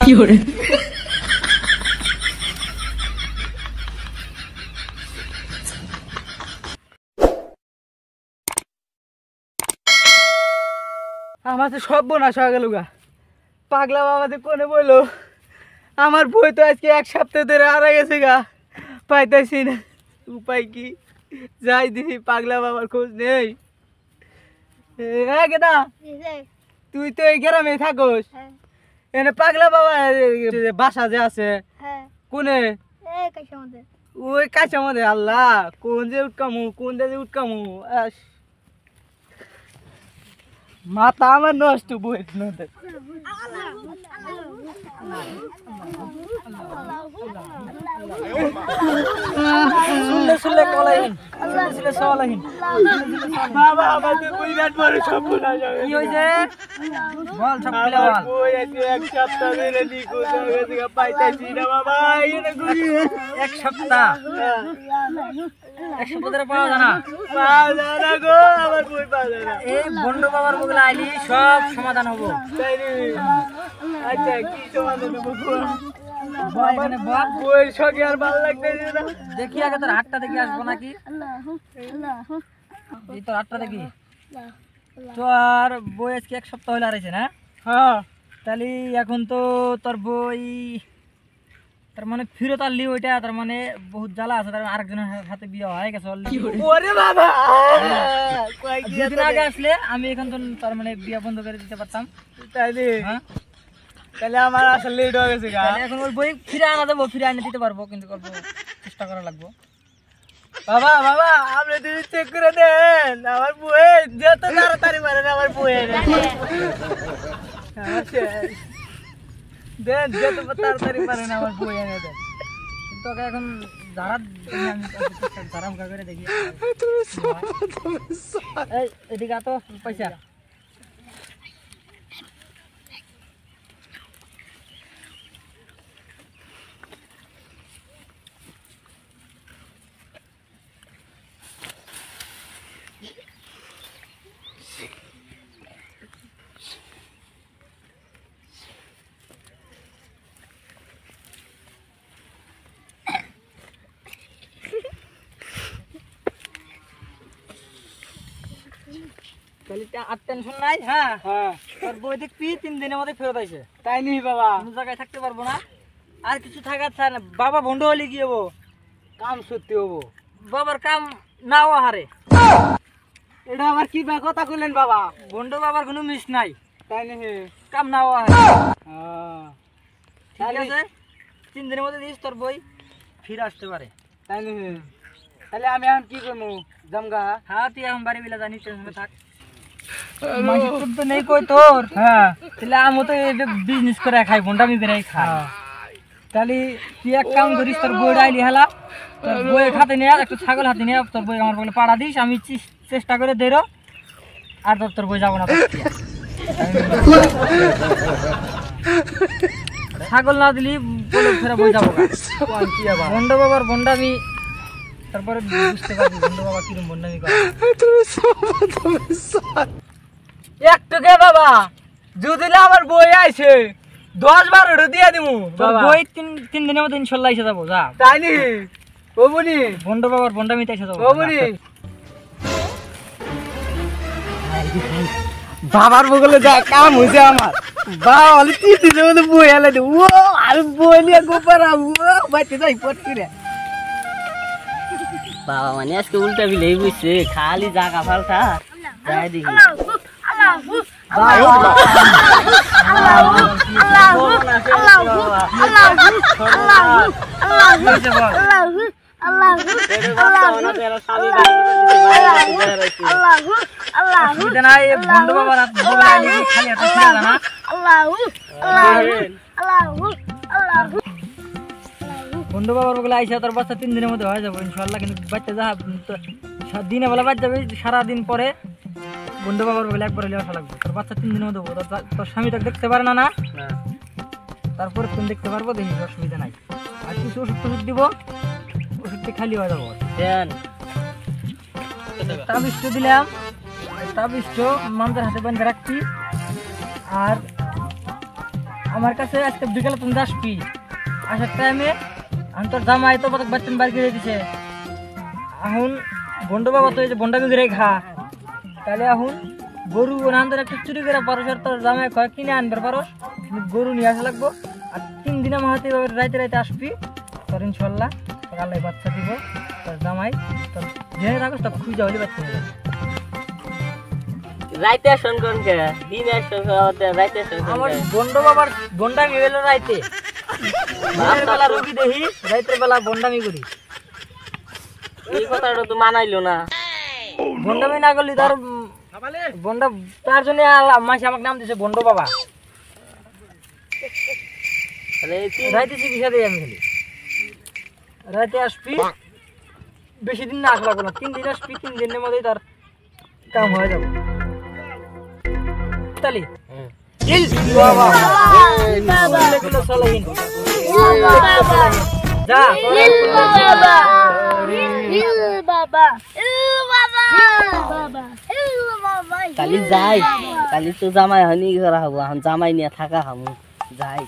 আমার তো সব বোনা সকাল পাগলা বাবাদের কোনে বললো আমার বই তো আজকে এক সপ্তাহ ধরে হারা গেছে গা, পাইতেছি না। উপায় কি? যাই দেখি পাগলা বাবার খোঁজ নেই। কেনা তুই তো এই গ্রামে থাকোস, এনে পাগলা বাবা বাসা যে আছে কোনে? ওই কাছের মধ্যে। আল্লাহ, কোন যে উঠকামু, কোন যে উঠকামু, মাথা আমার নষ্ট বই। শুনলে কলাইন, শুনলে সলাইন। বাবা আমাদের বই রাত পরে সব ভুলা যাবে। কি হইছে বল, সব খুলে বল। বই আজকে এক সপ্তাহ ধরে নিখোঁজ হয়ে গেছে, পাইতাছি না বাবা। এক সপ্তাহ? এক সপ্তাহ ধরে পাওয়া যায় না? পাওয়া যায় না গো, আমার বই পাওয়া যায় না। এই বন্ডু বাবার বগলে আইলি সব সমাধান হবো। তাই রে? আচ্ছা, কি সমাধান হবো? বইয়ের সঙ্গে আর ভালো লাগতেছে না। দেখি আগে তোর হাতটা দেখি, আসবো নাকি? এই তোর হাতটা দেখি। তোর বই আজকে এক সপ্তাহ হলে হারাইছে না? হ্যাঁ। তাহলে এখন তো তোর বই তার মানে ফিরত আনলি, ওইটা তার মানে বহুত জ্বালা আছে। তার আরেকজনের হাতে বিয়ে হয়ে গেছে। ওরে বাবা, দুদিন আগে আসলে আমি এখন তো তার মানে বিয়ে বন্ধ করে দিতে পারতাম। তাই রে? হ্যাঁ। তাহলে আমার আসলে লেট হয়ে গেছে। এখন ওই বই ফিরে আনা দেবো, ফিরে আনে দিতে পারবো, কিন্তু চেষ্টা করা লাগবো। বাবা বাবা, আপনি যদি চেক করে দেন আমার বই, যত তাড়াতাড়ি পারেন আমার বই দেন, যত তাড়াতাড়ি পারেন আমার বই এনে দেন। কিন্তু এখন যারা যারা মুখা করে দেখি। এদিকে তো পয়সা আর টেনশন নাই। হ্যাঁ হ্যাঁ, তোর বই দেখবি 3 দিনের মধ্যে ফেরত আইছে। তাই নি বাবা? কোনো জায়গায় থাকতে পারবো না, আর কিছু থাকার চাই না। বাবা ভন্ড হলে কি হবো? কাম সত্যি হবো। বাবার কাম নাও হারে। এটা আবার কি কথা কইলেন বাবা? ভন্ড বাবার কোনো মিস নাই। তাই নি? কাম নাও হারে। ঠিক আছে, 3 দিনের মধ্যে দিস, তোর বই ফিরে আসতে পারে। তাই নি? তাহলে আমি এখন কি করবো? জমগা? হ্যাঁ, তুই এখন বাড়ি বিলা জানি, টেনশনে থাক। তো নেই কই তোর? হ্যাঁ, তাহলে আমি তো বিজনেস করে খাই, ভন্ডামি বেড়াই খাই। তাহলে তুই এক কাম করিস, তোর বই আইলি হেলা, তোর বইয়ের হাতে নিয়ে একটু ছাগল হাতে নিয়ে তোর বই আমার বলে পাড়া দিস, আমি চেষ্টা করে দেরো, আর তোর বই যাবো না। ছাগল না দিলি বলে ফেরা বই যাবো। ভন্ড বাবার ভন্ডামি তারপরে বুঝতে পারবি বন্ধু বাবা কিরম বন্ডামি করে। একটুকে বাবা যদি আমার বই আইছে 10-12টা দিয়ে দিমু। বই 3 দিনের মধ্যে ইনশাআল্লাহ এসে যাবো। যা। তাই নি? ও বনি বন্ড বাবার বন্ডামিতে এসে যাবো। ও বনি বাবার বগলে যা কাম হইছে আমার। বাবা বলে 3 দিনের মধ্যে বই আলে দে। ও আর বই নিয়ে গোপারা ও বাইতে যাই পট করে। বাবা মানে আজকে উল্টা বিলেই বুঝছে, খালি জাগা ফালতা যাই দেখি। বন্ধু বাবার বলে আইসা তোর বাচ্চা 3 দিনের মধ্যে হয়ে যাবো ইনশাল্লাহ। কিন্তু বাচ্চা যা দিনে বেলা বাচ্চা যাবে, সারাদিন পরে বন্ধু বাবার বলে একবার হলে আসা লাগবে। তোর বাচ্চা 3 দিনের মধ্যে হবো। তোর স্বামী তো দেখতে পারে না, তারপরে তুমি দেখতে পারবো, দেখি অসুবিধা নাই। আর কিছু ওষুধ টষুধ দিব, ওষুধটি খালি হয়ে যাবো। তাবিষ্ট দিলাম, তাবিষ্ট মানুষের হাতে বান্ধে রাখছি। আর আমার কাছে আজকে বিকেলে তুমি আসবি, আসার টাইমে আমি তোর জামাই তো বাচ্চা বাড়ি করে দিছে। এখন বন্ড বাবা তো এই যে বন্ডামি করে খা, তাহলে এখন গরু নান্দর একটা চুরি করে পারো, তোর জামাই কয় কিনে আনবার পারো, গরু নিয়ে আসা লাগবো। আর 3 দিনের মাহাতে রাইতে রাইতে আসবি, তোর ইনশাল্লাহ তোর আল্লাহ বাচ্চা দিব। তোর জামাই তোর জেনে রাখো, তোর খুঁজে হলে বাচ্চা নেবে। রাইতে আসন কোন কে দিনে আসন রাইতে আসন আমার বন্ড বাবার বন্ডামি হইলো রাইতে, দিনের বেলা রুগী দেখি, রাইতের বেলা বন্ডামি করি। এই কথাটা তো মানাইলো না। বন্ডামি না করলি তার বন্ডা, তার জন্য মাসে আমাকে নাম দিছে বন্ড বাবা। রাইতে চিকিৎসা দিই আমি খালি, রাইতে আসবি, বেশি দিন না আসলাম না, 3 দিন আসবি, 3 দিনের মধ্যেই তার কাম হয়ে যাবে। তালি কালি যাই, কালি তো জামাই হয়নি করা হবো, এখন জামাই নিয়ে থাকা হবো, যাই।